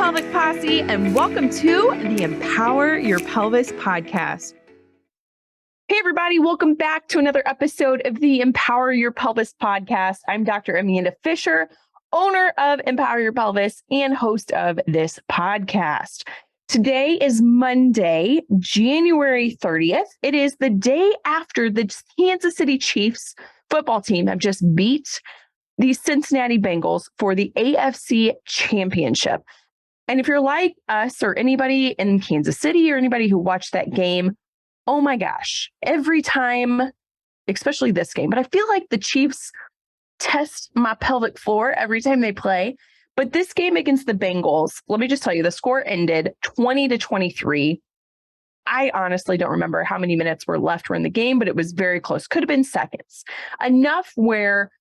Pelvic Posse, and welcome to the Empower Your Pelvis Podcast. Hey, everybody, welcome back to another episode of the Empower Your Pelvis Podcast. I'm Dr. Amanda Fisher, owner of Empower Your Pelvis and host of this podcast. Today is Monday, January 30th. It is the day after the Kansas City Chiefs football team have just beat the Cincinnati Bengals for the AFC Championship. And if you're like us or anybody in Kansas City or anybody who watched that game, oh my gosh, every time, especially this game, but I feel like the Chiefs test my pelvic floor every time they play. But this game against the Bengals, let me just tell you, the score ended 20-23. I honestly don't remember how many minutes were left in the game, but it was very close. Could have been seconds. Enough where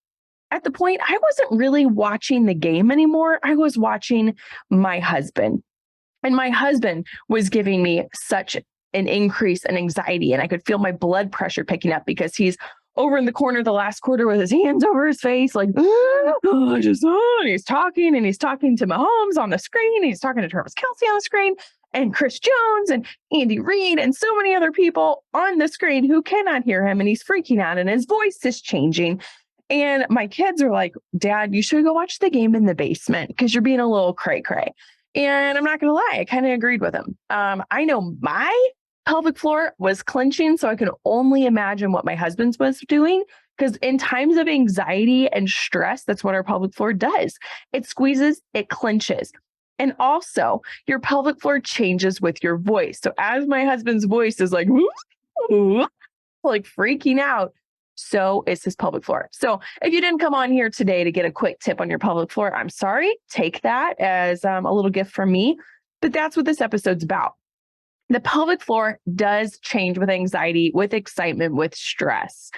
at the point, I wasn't really watching the game anymore. I was watching my husband. And my husband was giving me such an increase in anxiety. And I could feel my blood pressure picking up because he's over in the corner the last quarter with his hands over his face, like, and he's talking to Mahomes on the screen. He's talking to Travis Kelce on the screen and Chris Jones and Andy Reid and so many other people on the screen who cannot hear him. And he's freaking out and his voice is changing. And my kids are like, Dad, you should go watch the game in the basement because you're being a little cray-cray. And I'm not going to lie, I kind of agreed with him. I know my pelvic floor was clenching, so I can only imagine what my husband's was doing, because in times of anxiety and stress, that's what our pelvic floor does. It squeezes, it clenches. And also, your pelvic floor changes with your voice. So as my husband's voice is like freaking out, so is his pelvic floor. So if you didn't come on here today to get a quick tip on your pelvic floor, I'm sorry. Take that as a little gift from me. But that's what this episode's about. The pelvic floor does change with anxiety, with excitement, with stress.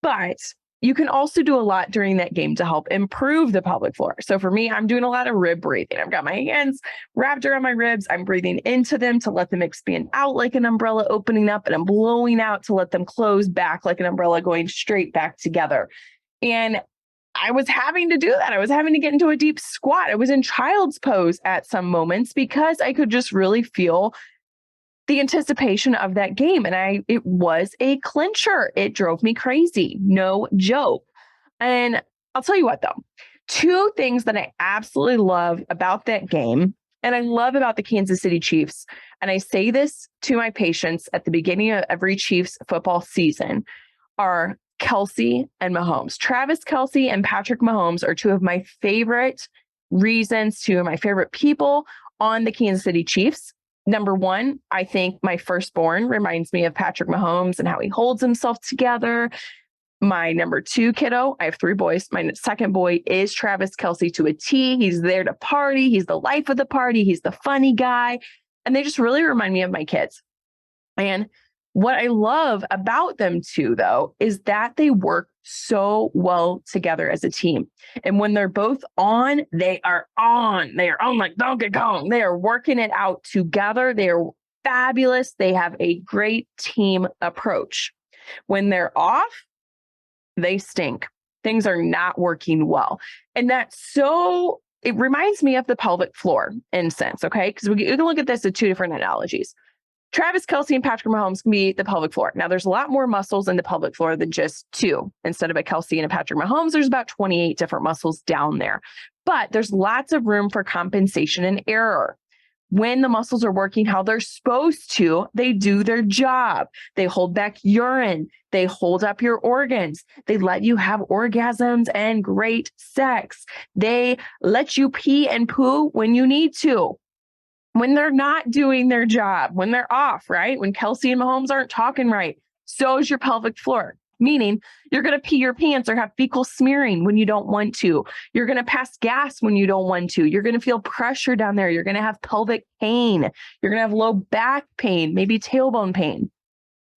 But you can also do a lot during that game to help improve the pelvic floor. So for me, I'm doing a lot of rib breathing. I've got my hands wrapped around my ribs. I'm breathing into them to let them expand out like an umbrella opening up, and I'm blowing out to let them close back like an umbrella going straight back together. And I was having to do that. I was having to get into a deep squat. I was in child's pose at some moments because I could just really feel the anticipation of that game. And it was a clincher. It drove me crazy. No joke. And I'll tell you what, though, two things that I absolutely love about that game, and I love about the Kansas City Chiefs, and I say this to my patients at the beginning of every Chiefs football season, are Kelce and Mahomes. Travis Kelce and Patrick Mahomes are two of my favorite reasons, two of my favorite people on the Kansas City Chiefs. Number one, I think my firstborn reminds me of Patrick Mahomes and how he holds himself together. My number two kiddo, I have three boys. My second boy is Travis Kelce to a T. He's there to party. He's the life of the party. He's the funny guy. And they just really remind me of my kids. And what I love about them too, though, is that they work so well together as a team. And when they're both on, they are on. They are on like Donkey Kong. They are working it out together. They are fabulous. They have a great team approach. When they're off, they stink. Things are not working well. And it reminds me of the pelvic floor in a sense, okay? Because we can look at this at two different analogies. Travis Kelce and Patrick Mahomes can be the pelvic floor. Now, there's a lot more muscles in the pelvic floor than just two. Instead of a Kelce and a Patrick Mahomes, there's about 28 different muscles down there. But there's lots of room for compensation and error. When the muscles are working how they're supposed to, they do their job. They hold back urine. They hold up your organs. They let you have orgasms and great sex. They let you pee and poo when you need to. When they're not doing their job, when they're off, right? When Kelce and Mahomes aren't talking right, so is your pelvic floor. Meaning you're going to pee your pants or have fecal smearing when you don't want to. You're going to pass gas when you don't want to. You're going to feel pressure down there. You're going to have pelvic pain. You're going to have low back pain, maybe tailbone pain.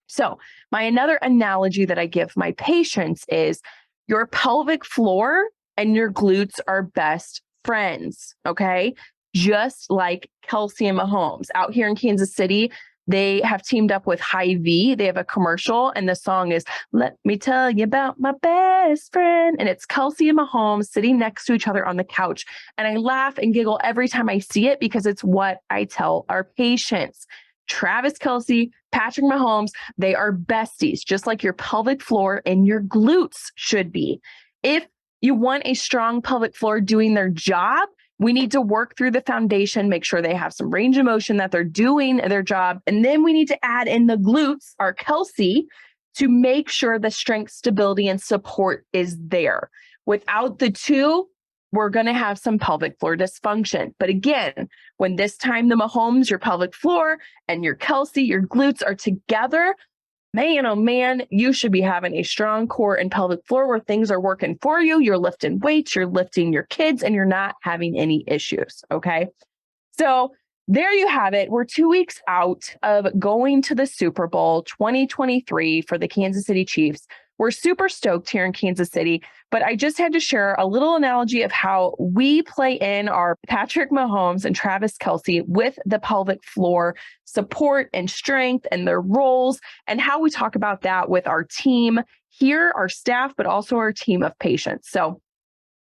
So another analogy that I give my patients is your pelvic floor and your glutes are best friends, okay? Just like Kelce and Mahomes out here in Kansas City, They have teamed up with Hy-Vee. They have a commercial, and the song is "Let Me Tell You About My Best Friend." And it's Kelce and Mahomes sitting next to each other on the couch. And I laugh and giggle every time I see it because it's what I tell our patients. Travis Kelce, Patrick Mahomes, they are besties, just like your pelvic floor and your glutes should be. If you want a strong pelvic floor doing their job, we need to work through the foundation, make sure they have some range of motion, that they're doing their job. And then we need to add in the glutes, our Kelce, to make sure the strength, stability, and support is there. Without the two, we're going to have some pelvic floor dysfunction. But again, when this time the Mahomes, your pelvic floor, and your Kelce, your glutes are together, man, oh man, you should be having a strong core and pelvic floor where things are working for you. You're lifting weights, you're lifting your kids, and you're not having any issues. Okay. So there you have it. We're 2 weeks out of going to the Super Bowl 2023 for the Kansas City Chiefs. We're super stoked here in Kansas City, but I just had to share a little analogy of how we play in our Patrick Mahomes and Travis Kelce with the pelvic floor support and strength and their roles, and how we talk about that with our team here, our staff, but also our team of patients. So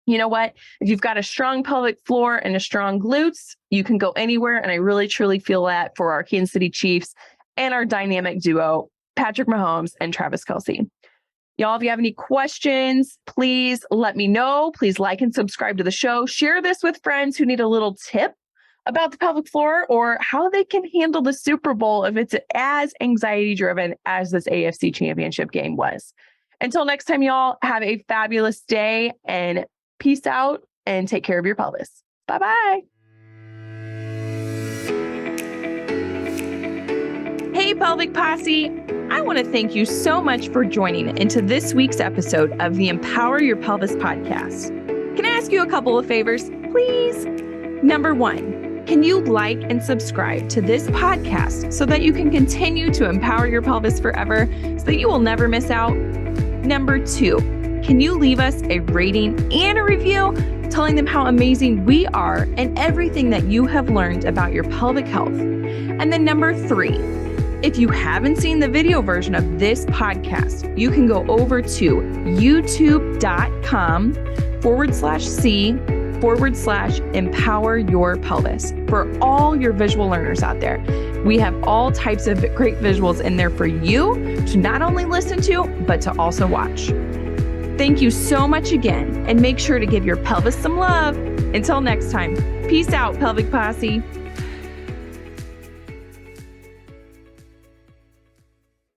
you know what? If you've got a strong pelvic floor and a strong glutes, you can go anywhere. And I really, truly feel that for our Kansas City Chiefs and our dynamic duo, Patrick Mahomes and Travis Kelce. Y'all, if you have any questions, please let me know. Please like and subscribe to the show. Share this with friends who need a little tip about the pelvic floor or how they can handle the Super Bowl if it's as anxiety driven as this AFC Championship game was. Until next time, y'all, have a fabulous day and peace out and take care of your pelvis. Bye-bye. Hey, Pelvic Posse. I want to thank you so much for joining into this week's episode of the Empower Your Pelvis Podcast. Can I ask you a couple of favors, please? Number one, can you like and subscribe to this podcast so that you can continue to empower your pelvis forever so that you will never miss out? Number two, can you leave us a rating and a review telling them how amazing we are and everything that you have learned about your pelvic health? And then number three, if you haven't seen the video version of this podcast, you can go over to youtube.com/C/Empower Your Pelvis for all your visual learners out there. We have all types of great visuals in there for you to not only listen to, but to also watch. Thank you so much again, and make sure to give your pelvis some love. Until next time, peace out, Pelvic Posse.